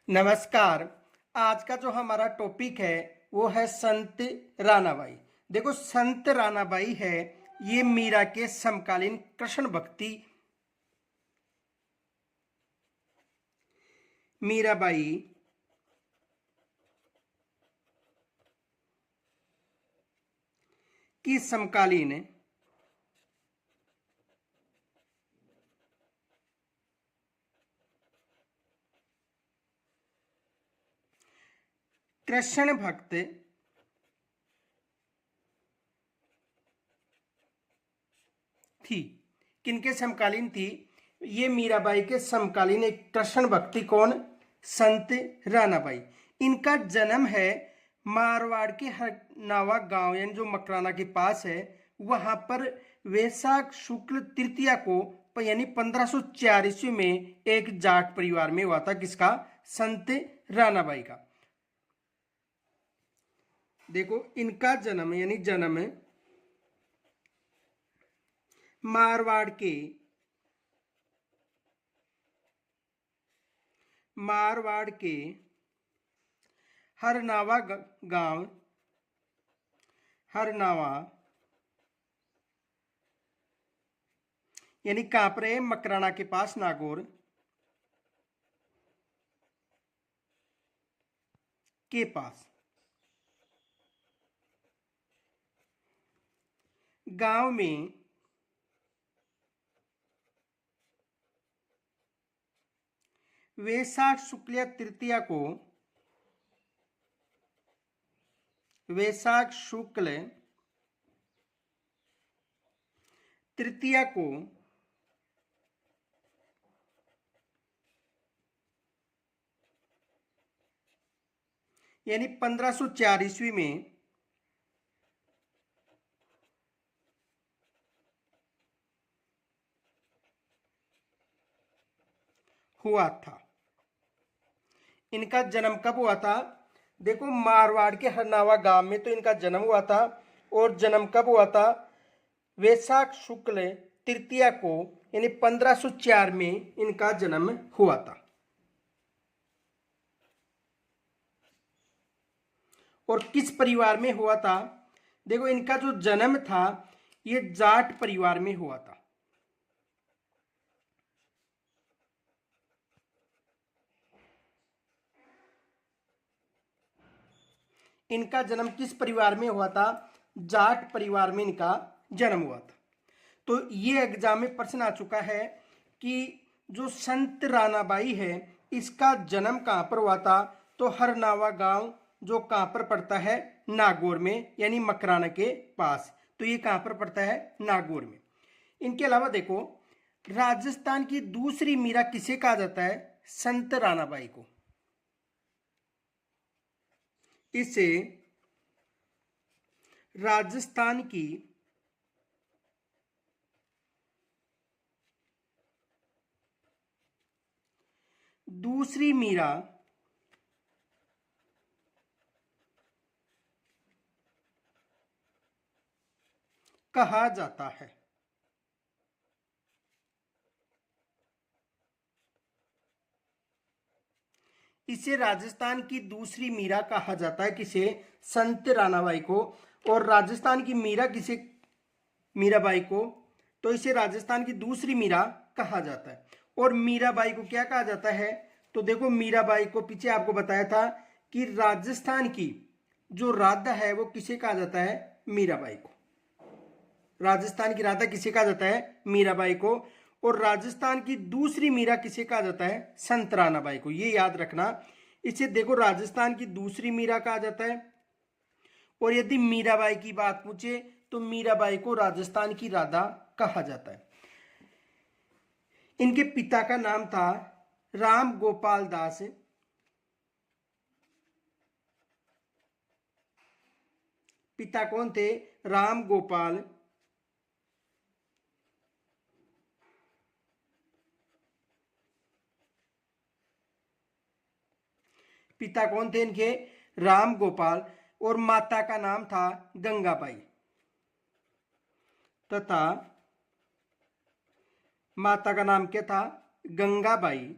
नमस्कार। आज का जो हमारा टॉपिक है वो है संत रानाबाई। देखो, संत रानाबाई है ये मीरा के समकालीन कृष्ण भक्ति मीराबाई की समकालीन कृष्ण भक्त थी। किनके समकालीन थी? ये मीराबाई के समकालीन एक कृष्ण भक्ति कौन? संत रानाबाई। इनका जन्म है मारवाड़ के हरनावा गांव यानी जो मकराना के पास है, वहां पर वैशाख शुक्ल तृतीया को यानी 1504 ईस्वी में एक जाट परिवार में हुआ था। किसका? संत रानाबाई का। देखो, इनका जन्म यानी जन्म मारवाड़ के हरनावा गांव हरनावा यानी कहां पर है? मकराना के पास, नागौर के पास। गांव में वैशाख शुक्ल तृतीया को वैशाख शुक्ल तृतीया को यानी 1504 ईस्वी में हुआ था। इनका जन्म कब हुआ था? देखो, मारवाड़ के हरनावा गांव में तो इनका जन्म हुआ था। और जन्म कब हुआ था? वैशाख शुक्ल तृतीया को यानी 1504 में इनका जन्म हुआ था। और किस परिवार में हुआ था? देखो, इनका जो जन्म था ये जाट परिवार में हुआ था। इनका जन्म किस परिवार में हुआ था? जाट परिवार में इनका जन्म हुआ था। तो ये एग्जाम में प्रश्न आ चुका है कि जो संत रानाबाई है इसका जन्म कहां पर हुआ था? तो हरनावा गांव जो कहां पर पड़ता है? नागौर में यानी मकराना के पास। तो ये कहां पर पड़ता है? नागौर में। इनके अलावा देखो, राजस्थान की दूसरी मीरा किसे कहा जाता है? संत रानाबाई को। इसे राजस्थान की दूसरी मीरा कहा जाता है। इसे राजस्थान की दूसरी मीरा कहा जाता है। किसे? संत रानाबाई को। और राजस्थान की मीरा किसे? मीराबाई को। तो इसे राजस्थान की दूसरी मीरा कहा जाता है। और मीराबाई को क्या कहा जाता है? तो देखो, मीराबाई को पीछे आपको बताया था कि राजस्थान की जो राधा है वो किसे कहा जाता है? मीराबाई को। राजस्थान की राधा किसे कहा जाता है? मीराबाई को। और राजस्थान की दूसरी मीरा किसे कहा जाता है? संत रानाबाई को। ये याद रखना। इसे देखो, राजस्थान की दूसरी मीरा कहा जाता है। और यदि मीराबाई की बात पूछे तो मीराबाई को राजस्थान की राधा कहा जाता है। इनके पिता का नाम था राम गोपाल दास। पिता कौन थे? राम गोपाल। पिता कौन थे इनके? राम गोपाल। और माता का नाम था गंगाबाई तथा माता का नाम क्या था? गंगाबाई।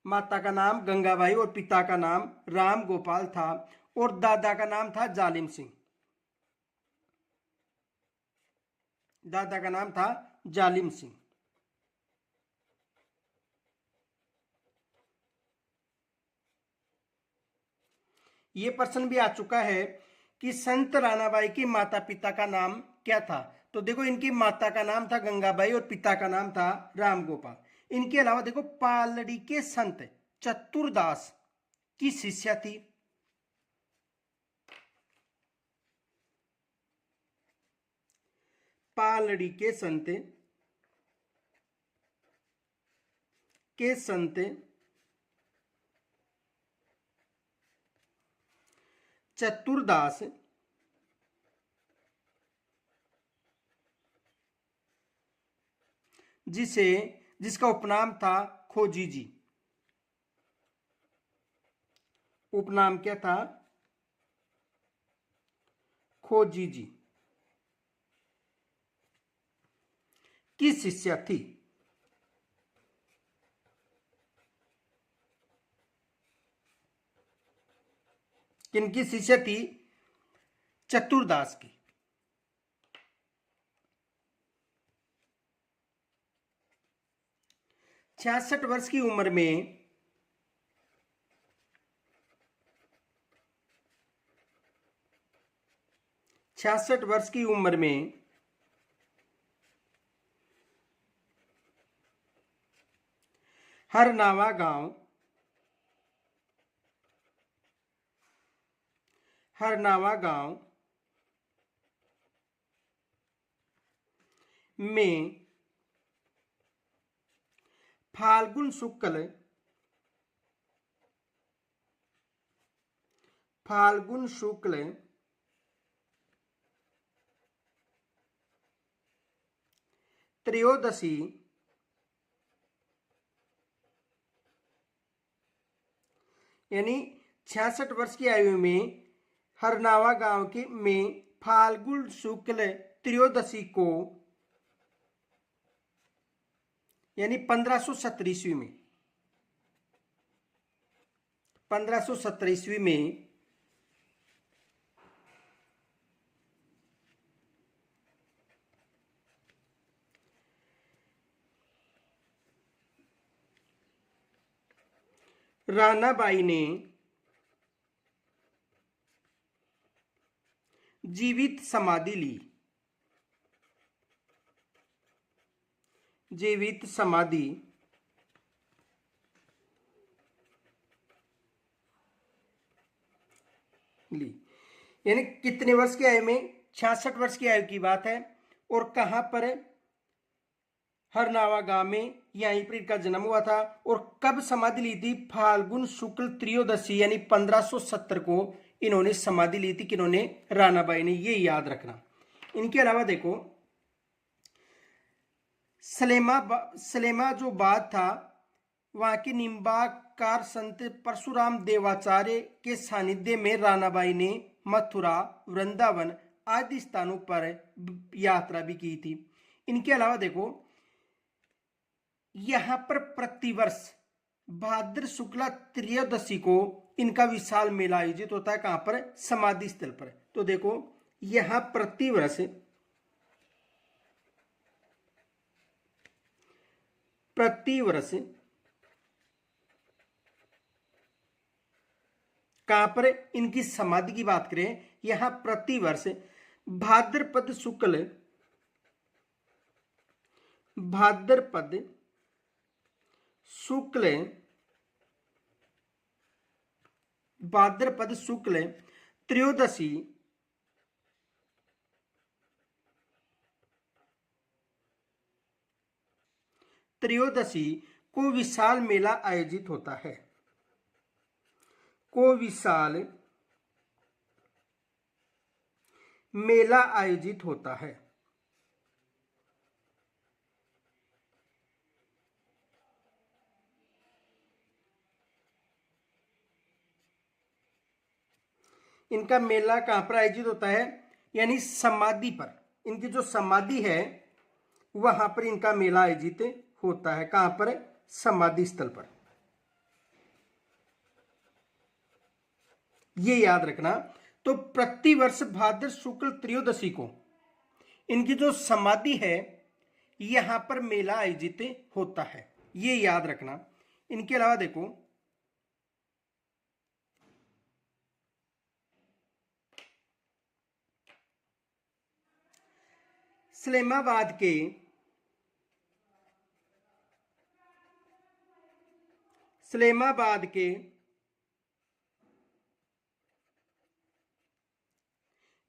माता का नाम गंगाबाई और पिता का नाम राम गोपाल था और दादा का नाम था जालिम सिंह। दादा का नाम था जालिम सिंह। ये प्रश्न भी आ चुका है कि संत रानाबाई के माता पिता का नाम क्या था। तो देखो इनकी माता का नाम था गंगाबाई और पिता का नाम था राम गोपाल। इनके अलावा देखो पालड़ी के संत चतुरदास की शिष्या थी। पालड़ी के संत चतुरदास जिसका उपनाम था खोजी जी। उपनाम क्या था? खोजी जी की शिष्या थी। किनकी शिष्या थी? चतुरदास की। 66 वर्ष की उम्र में 66 वर्ष की उम्र में हरनावा गांव में फाल्गुन शुक्ल त्रयोदशी यानी 66 वर्ष की आयु में हरनावा गांव के में फाल्गुन शुक्ल त्रयोदशी को यानी 1570 ईस्वी में 1570 ईस्वी में रानाबाई ने जीवित समाधि ली। यानी कितने वर्ष की आयु में? 66 वर्ष की आयु की बात है। और कहां पर? हरनावा गांव में, यहीं पर इनका जन्म हुआ था। और कब समाधि ली थी? फाल्गुन शुक्ल त्रयोदशी यानी 1570 को इन्होंने समाधि ली थी। किन्होंने? रानाबाई ने। ये याद रखना। इनके अलावा देखो सलेमा जो बात था, वहां के निम्बाकार संत परशुराम देवाचार्य के सानिध्य में रानाबाई ने मथुरा, वृंदावन आदि स्थानों पर यात्रा भी की थी। इनके अलावा देखो यहां पर प्रतिवर्ष भाद्र शुक्ला त्रयोदशी को इनका विशाल मेला आयोजित होता है। कहां पर? समाधि स्थल पर। तो देखो यहां प्रतिवर्ष कहां पर इनकी समाधि की बात करें, यहां प्रतिवर्ष भाद्रपद शुक्ल त्रयोदशी को विशाल मेला आयोजित होता है। इनका मेला कहां पर आयोजित होता है? यानी समाधि पर। इनकी जो समाधि है वहां पर इनका मेला आयोजित होता है। कहां पर? समाधि स्थल पर। ये याद रखना। तो प्रतिवर्ष भाद्र शुक्ल त्रयोदशी को इनकी जो समाधि है यहां पर मेला आयोजित होता है, ये याद रखना। इनके अलावा देखो इस्लामाबाद के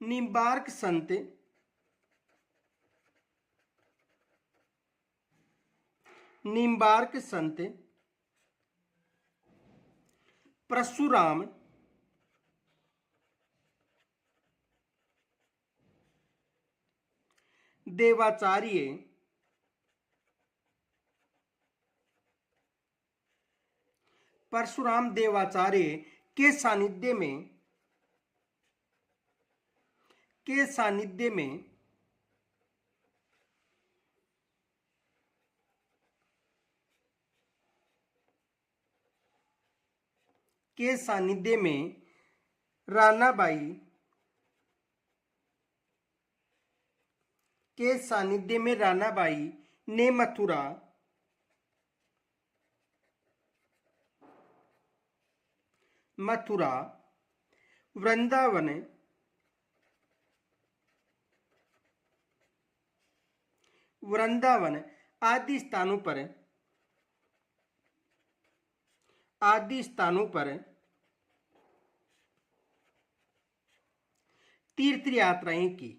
निम्बार्क संत परशुराम देवाचार्य के सानिध्य में रानाबाई ने मथुरा वृंदावन आदि स्थानों पर तीर्थ यात्राएं की।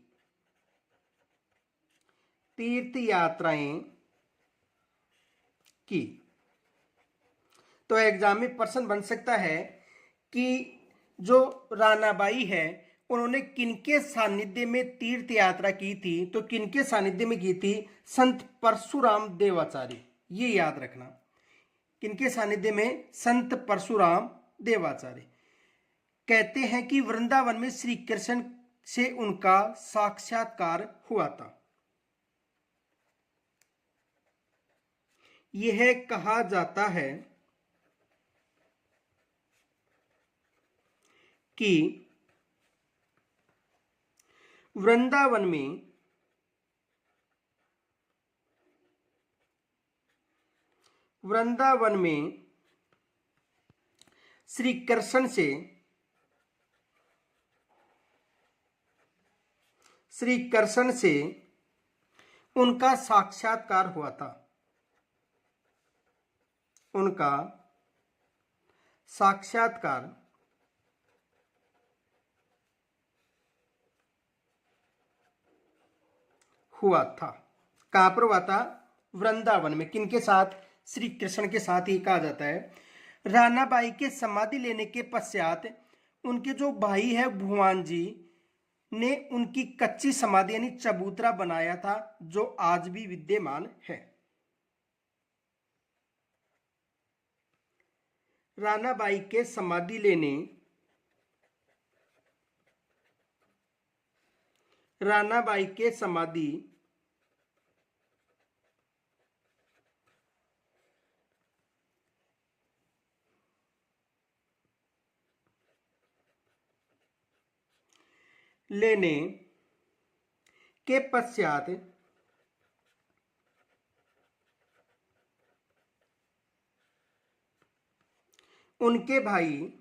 तो एग्जाम में प्रश्न बन सकता है कि जो रानाबाई है उन्होंने किनके सानिध्य में तीर्थ यात्रा की थी, तो किनके सानिध्य में की थी? संत परशुराम देवाचार्य, ये याद रखना। किनके सानिध्य में? संत परशुराम देवाचार्य। कहते हैं कि वृंदावन में श्री कृष्ण से उनका साक्षात्कार हुआ था। यह कहा जाता है कि वृंदावन में श्री कृष्ण से उनका साक्षात्कार हुआ था। उनका साक्षात्कार हुआ था। कहां पर हुआ था? वृंदावन में। किनके साथ? श्री कृष्ण के साथ ही कहा जाता है। रानाबाई के समाधि लेने के पश्चात उनके जो भाई है भुवन जी ने उनकी कच्ची समाधि यानी चबूतरा बनाया था, जो आज भी विद्यमान है। रानाबाई के समाधि लेने के पश्चात उनके भाई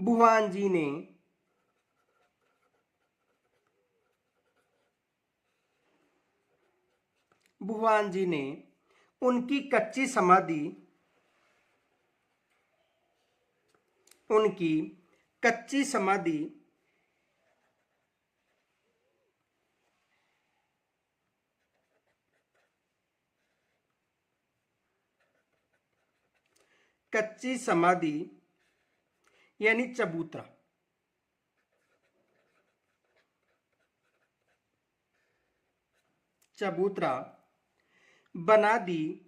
भुवन जी ने उनकी कच्ची समाधि यानी चबूतरा बना दी,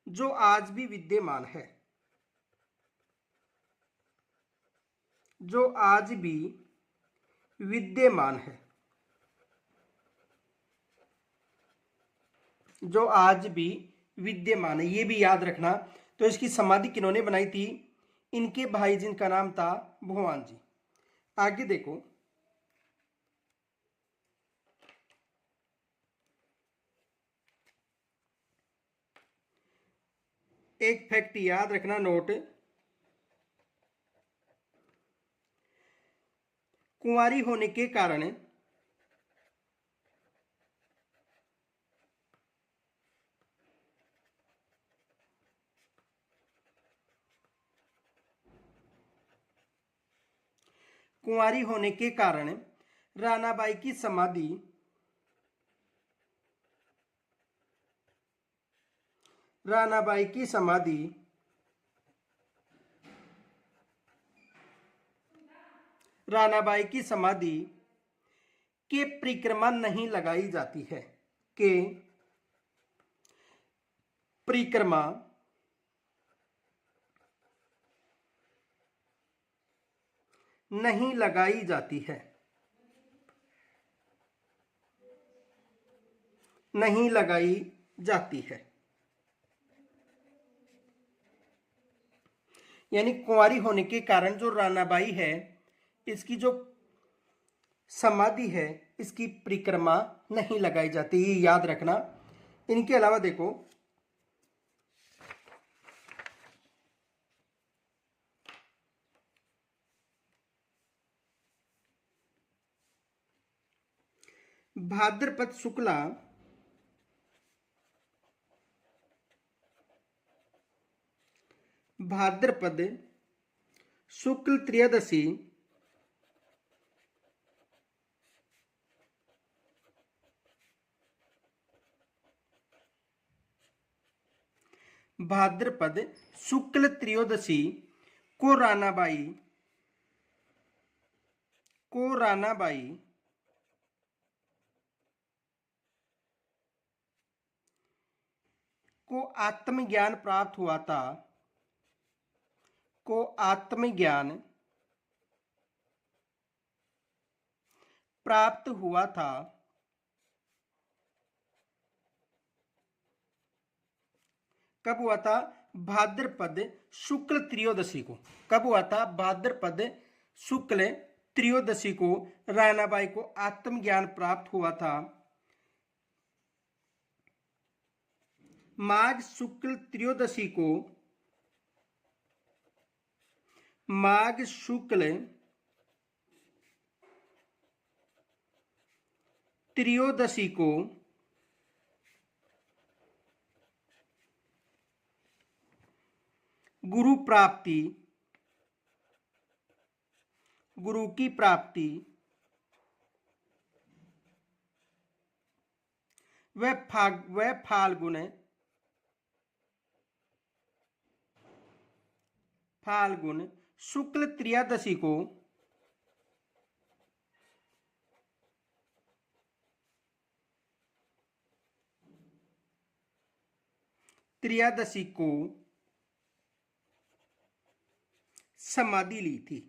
जो आज भी विद्यमान है। जो आज भी विद्यमान है, ये भी याद रखना। तो इसकी समाधि किन्होंने बनाई थी? इनके भाई जिनका नाम था भगवान जी। आगे देखो, एक फैक्ट याद रखना, नोट। कुंवारी होने के कारण कुंवारी होने के कारण रानाबाई की समाधि रानाबाई की समाधि रानाबाई की समाधि के परिक्रमा नहीं लगाई जाती है, के परिक्रमा नहीं लगाई जाती है, नहीं लगाई जाती है। यानी कुंवारी होने के कारण जो रानाबाई है, इसकी जो समाधि है, इसकी परिक्रमा नहीं लगाई जाती, ये याद रखना। इनके अलावा देखो, भाद्रपद शुक्ला भाद्रपद शुक्ल त्रयोदशी भाद्रपद शुक्ल त्रयोदशी को रानाबाई को आत्मज्ञान प्राप्त हुआ था, को आत्मज्ञान प्राप्त हुआ था। कब हुआ था? भाद्रपद शुक्ल त्रयोदशी को। कब हुआ था? भाद्रपद शुक्ल त्रयोदशी को रानाबाई को आत्मज्ञान प्राप्त हुआ था। माघ शुक्ल त्रयोदशी को माघ शुक्ल त्रयोदशी को गुरु प्राप्ति, गुरु की प्राप्ति व फाल्गुन शुक्ल त्रयोदशी को समाधि ली थी।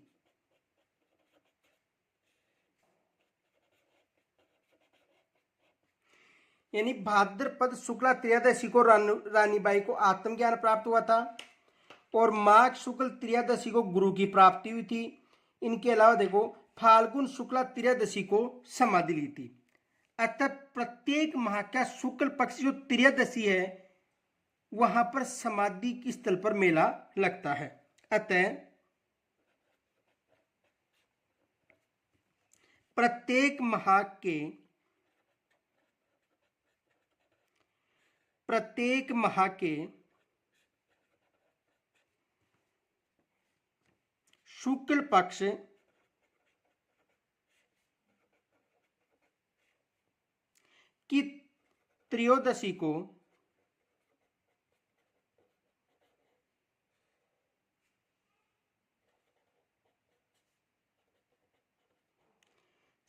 यानी भाद्रपद शुक्ला त्रयोदशी को रानीबाई को आत्मज्ञान प्राप्त हुआ था और माघ शुक्ल त्रयोदशी को गुरु की प्राप्ति हुई थी। इनके अलावा देखो, फाल्गुन शुक्ला त्रयोदशी को समाधि ली थी। अतः प्रत्येक माह का शुक्ल पक्ष जो त्रयोदशी है, वहां पर समाधि के स्थल पर मेला लगता है। अतः प्रत्येक माह के शुक्ल पक्ष की त्रयोदशी को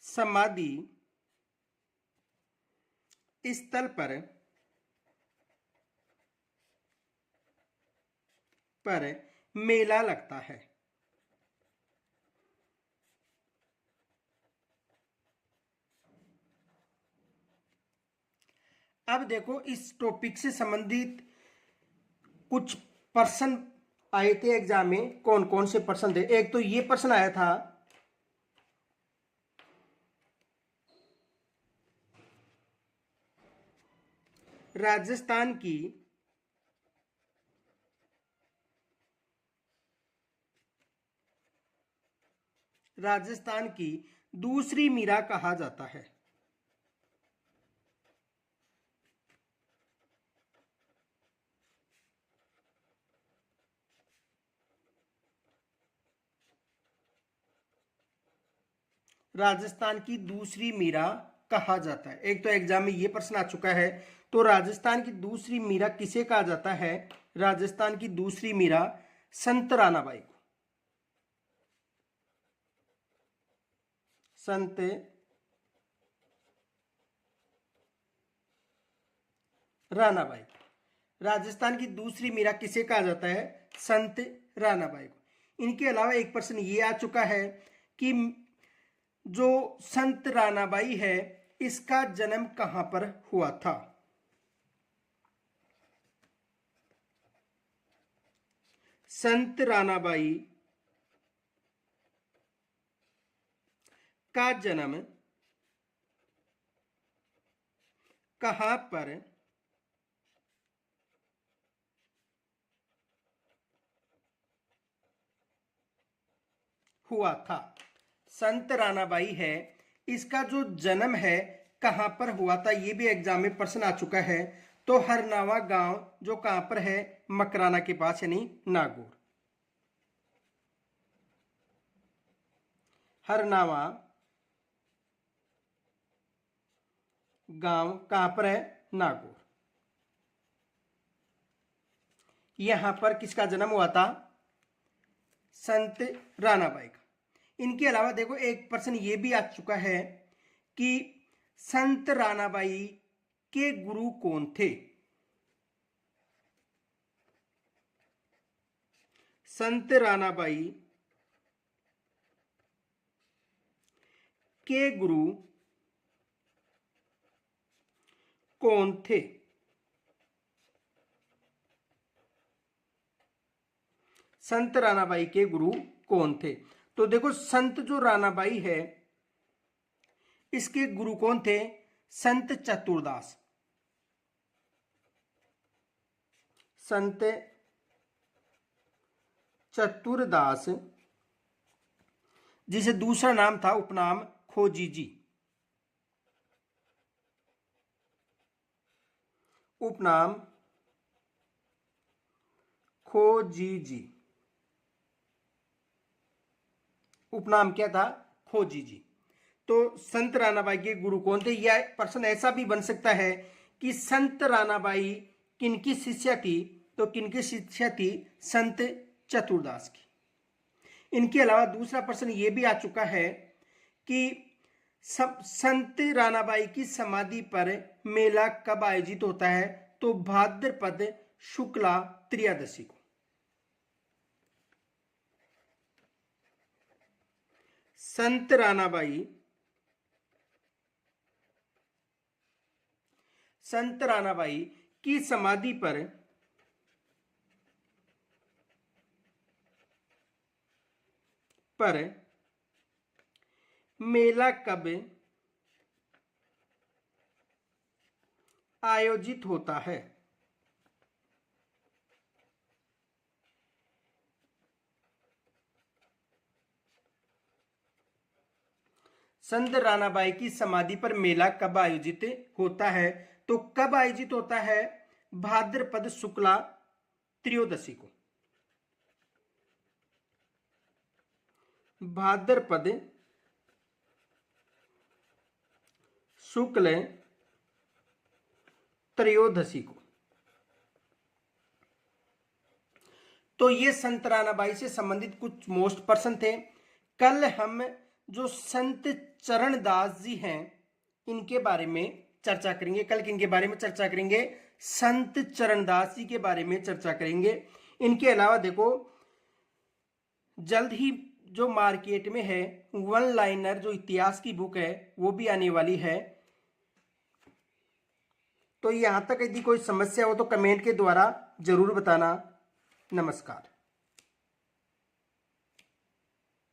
समाधि स्थल पर मेला लगता है। अब देखो इस टॉपिक से संबंधित कुछ प्रश्न आए थे एग्जाम में। कौन कौन से प्रश्न थे? एक तो ये प्रश्न आया था, राजस्थान की दूसरी मीरा कहा जाता है। राजस्थान की दूसरी मीरा कहा जाता है। एक तो एग्जाम में ये प्रश्न आ चुका है। तो राजस्थान की दूसरी मीरा किसे कहा जाता है? राजस्थान की दूसरी मीरा संत रानाबाई को। संत रानाबाई, राजस्थान की दूसरी मीरा किसे कहा जाता है? संत रानाबाई को। इनके अलावा एक प्रश्न ये आ चुका है कि जो संत रानाबाई है इसका जन्म कहां पर हुआ था? संत रानाबाई का जन्म कहां पर हुआ था? संत रानाबाई है, इसका जो जन्म है कहां पर हुआ था, ये भी एग्जाम में प्रश्न आ चुका है। तो हरनावा गांव जो कहां पर है? मकराना के पास, यानी नागौर। हरनावा गांव कहां पर है? नागौर। यहां पर किसका जन्म हुआ था? संत रानाबाई का। इनके अलावा देखो एक प्रश्न ये भी आ चुका है कि संत रानाबाई के गुरु कौन थे? संत रानाबाई के गुरु कौन थे? संत रानाबाई के गुरु कौन थे? तो देखो संत जो रानाबाई है इसके गुरु कौन थे? संत चतुरदास। संत चतुरदास, जिसे दूसरा नाम था उपनाम खोजी जी। उपनाम खोजी जी। उपनाम क्या था? खोजी जी। तो संत रानाबाई के गुरु कौन थे? यह प्रश्न ऐसा भी बन सकता है कि संत रानाबाई किनकी शिष्या थी? तो किनकी शिष्या थी? संत चतुरदास की। इनके अलावा दूसरा प्रश्न ये भी आ चुका है कि संत रानाबाई की समाधि पर मेला कब आयोजित होता है? तो भाद्रपद शुक्ला त्रयोदशी को। संत रानाबाई की समाधि पर मेला कब आयोजित होता है? संत रानाबाई की समाधि पर मेला कब आयोजित होता है? तो कब आयोजित होता है? भाद्रपद शुक्ला त्रयोदशी को। भाद्रपद शुक्ल त्रयोदशी को। तो ये संत रानाबाई से संबंधित कुछ मोस्ट प्रश्न थे। कल हम जो संत चरणदास जी हैं इनके बारे में चर्चा करेंगे। कल किनके बारे में चर्चा करेंगे? संत चरणदास जी के बारे में चर्चा करेंगे। इनके अलावा देखो जल्द ही जो मार्केट में है वन लाइनर जो इतिहास की बुक है वो भी आने वाली है। तो यहाँ तक यदि कोई समस्या हो तो कमेंट के द्वारा जरूर बताना। नमस्कार।